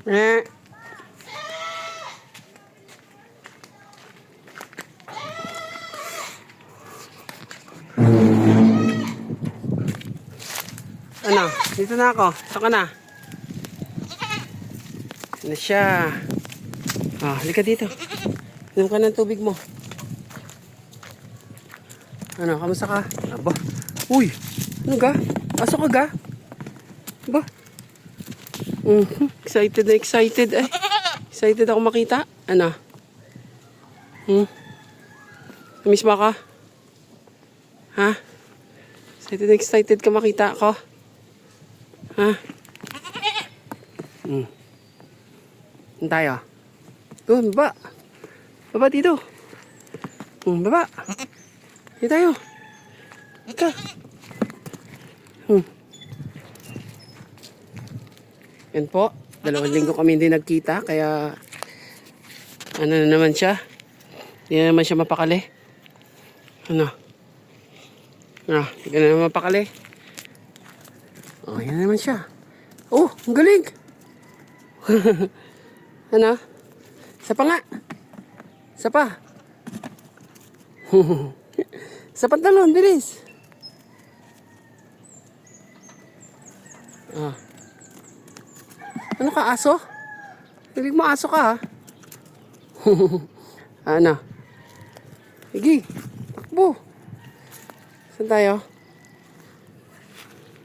Eh. Ano? Dito na ako. Saka na. Ano siya? Ah, halika dito. Inom ka ng tubig mo. Ano? Kamusta ka? Aba. Uy! Ano ga? Aso ka ga? Ba? Excited na excited eh. Excited ako makita. Ano? Namiss ba ka? Ha? Excited na excited ka makita ako? Ha? Saan tayo? Doon, baba. Baba dito. Baba. Dito tayo. Ika. Yan po. 2 linggo kami hindi nagkita. Kaya ano na naman siya. Hindi na naman siya mapakali. Ano? Hindi ka na naman mapakali. Oh, yan na naman siya. Oh, ang galing. Ano? Isa pa nga. Isa pa. Sa pantalon, bilis. Ah. Ano ka, aso? Hilig mo aso ka, ha? Ano? Sige. Takbo. Saan tayo?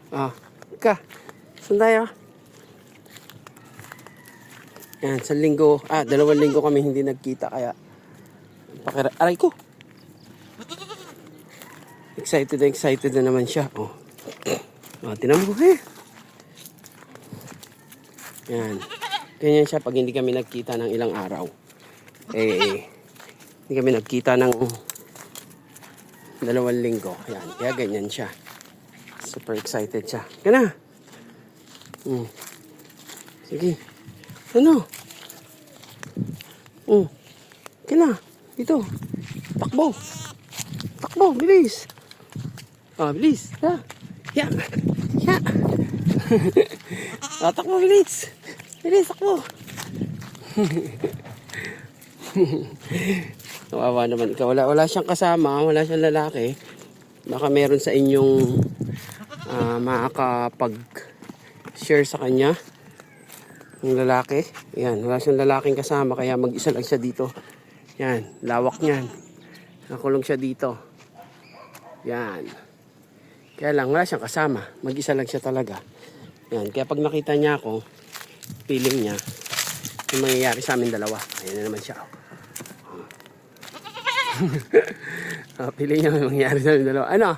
Ah. Ka. Saan tayo? Yan, 2 linggo. 2 linggo kami hindi nagkita, kaya aray ko. Excited na naman siya. Oh. Tinan mo eh. Yan. Ganyan siya pag hindi kami nagkita ng ilang araw. Hindi kami nagkita ng 2 linggo. Yan. Kaya ganyan siya. Super excited siya. Yan na. Sige. Ano? Yan na. Dito. Takbo. Takbo. Bilis. Bilis. Ya. Takbo, bilis. Bilis, takbo. Kawawa naman ikaw. Wala siyang kasama. Wala siyang lalaki. Baka meron sa inyong makakapag-share sa kanya. Yung lalaki. Yan. Wala siyang lalaking kasama. Kaya mag-isa lang siya dito. Yan. Lawak niyan. Nakulong siya dito. Yan. Kaya lang, wala siyang kasama. Mag-isa lang siya talaga. Yan. Kaya pag nakita niya ako, feeling niya, yung mangyayari sa amin dalawa. Ayan na naman siya. Feeling niya yung mangyayari sa amin dalawa. Ano?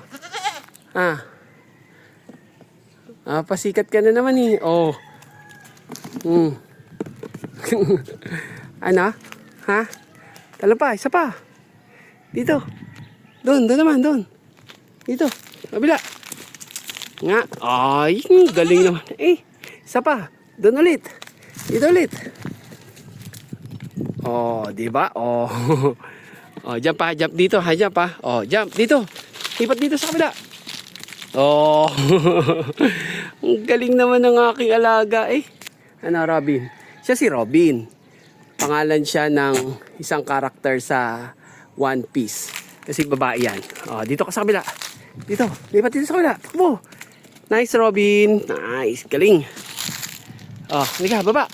Pasikat ka na naman eh. Oh. Ano? Ha? Talo pa, isa pa. Dito. Doon naman, doon. Dito. Kabila. Nga. Ay, galing naman. Isa pa. Doon ulit. Dito ulit. Oh, di ba? Oh. Jump pa, jump dito, ha, jump pa. Jump dito. Lipat dito sa kabila. Oh. Ang galing naman ng aking alaga eh. Ano, Robin? Siya si Robin. Pangalan siya ng isang karakter sa One Piece. Kasi babae yan. Dito ka sa kabila. Dito. Lipat dito sa kabila. Takbo. Nice, Robin. Nice. Galing. Halika, baba.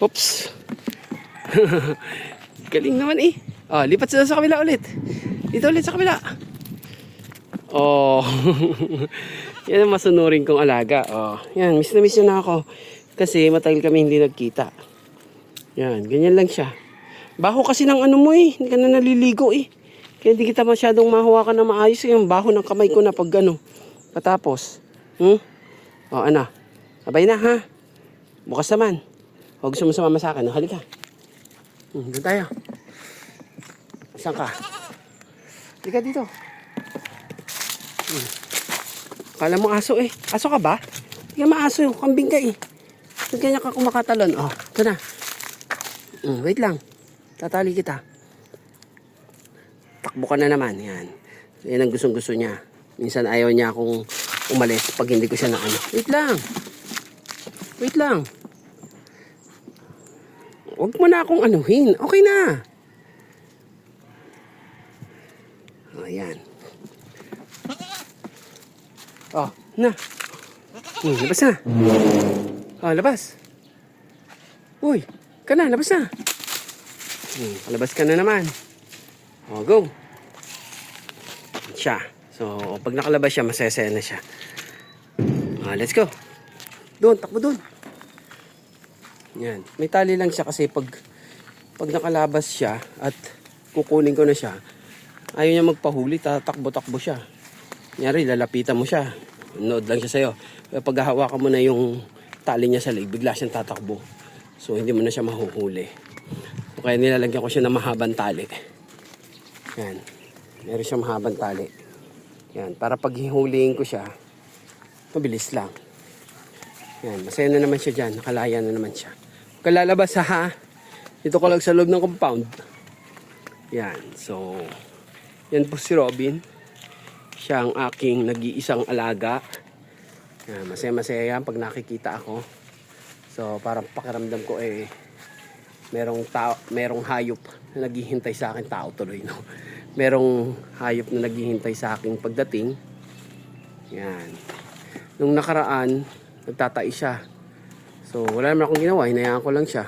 Oops. Galing naman eh. Lipat sila sa kabila ulit. Dito ulit sa kabila. Yan ang masunurin kong alaga. Yan, miss na miss na ako. Kasi matagal kami hindi nagkita. Yan, ganyan lang siya. Baho kasi ng ano mo eh. Hindi ka na naliligo eh. Kaya hindi kita masyadong mahawakan na maayos. Yung baho ng kamay ko na pag ano. Patapos. Ano? Abay na ha. Bukas naman. Gusto mo sumama sa akin. Halika. Doon tayo. Saan ka? Halika dito. Kala mo aso eh. Aso ka ba? Hindi ka maaso yung kambing ka eh. Hindi kanya ka kumakatalon. Ito na. Wait lang. Tatali kita. Takbo ka na naman. Yan. Yan ang gustong-gusto niya. Minsan ayaw niya akong umalis pag hindi ko siya na ano. Wait lang. Wait lang. Huwag mo na akong anuhin. Okay na. O, yan. Oh, na. Labas na. Oh, labas. Uy, ka na, labas na. Labas ka na naman. Oh, go. Siya. So, pag nakalabas siya, masaya na siya. Let's go. Doon, takbo doon. Yan. May tali lang siya kasi pag nakalabas siya at kukunin ko na siya, ayaw niya magpahuli, tatakbo-takbo siya. Nyari, lalapitan mo siya. Nood lang siya sa'yo. Pag hahawakan mo na yung tali niya sa leg, bigla siyang tatakbo. So, hindi mo na siya mahuhuli. So, kaya nilalagyan ko siya ng mahabang tali. Yan. Meron siyang mahabang tali. Yan. Para pag hihulihin ko siya, mabilis lang. Yan. Masaya na naman siya dyan. Nakalaya na naman siya. Huwag ka lalabas ha. Dito ko lang sa loob ng compound. Yan. So, yan po si Robin. Siya ang aking nag-iisang alaga. Yan, masaya-masaya yan pag nakikita ako. So parang pakiramdam ko merong hayop na naghihintay sa akin, tao tuloy, no? Merong hayop na naghihintay sa aking pagdating. Yan. Nung nakaraan, nagtatai siya. So wala naman akong ginawa, hinayaan ko lang siya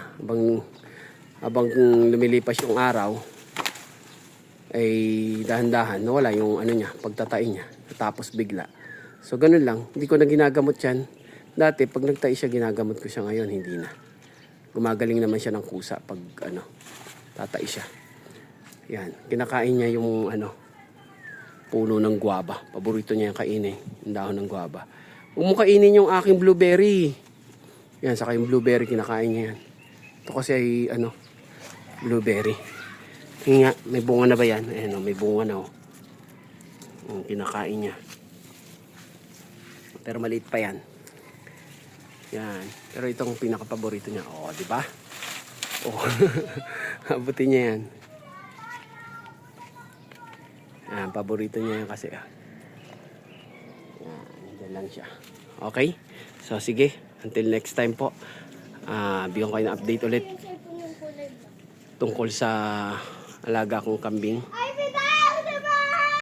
habang lumilipas yung araw. Ay dahan-dahan nawala yung niya, pagtatai niya. Tapos bigla. So ganun lang, hindi ko na ginagamot yan. Dati pag nagtai siya, ginagamot ko siya. Ngayon hindi na. Gumagaling naman siya ng kusa pag tatai siya. Yan, kinakain niya yung puno ng guava. Paborito niya yung kainin, yung dahon ng guava. Huwag mo kainin yung aking blueberry. Yan, saka yung blueberry kinakain niya yan. Ito kasi ay blueberry. Nga, may bunga na ba yan? Ayan, may bunga na. Kinakain niya. Pero maliit pa yan. Yan. Pero itong pinaka-paborito niya. Oh, di ba? Oh. Abutin niya yan. Yan, paborito niya yan kasi. Yan, dyan lang siya. Okay? So, sige. Until next time po. Bigyan ko kayo ng update ulit tungkol sa alaga kong kambing.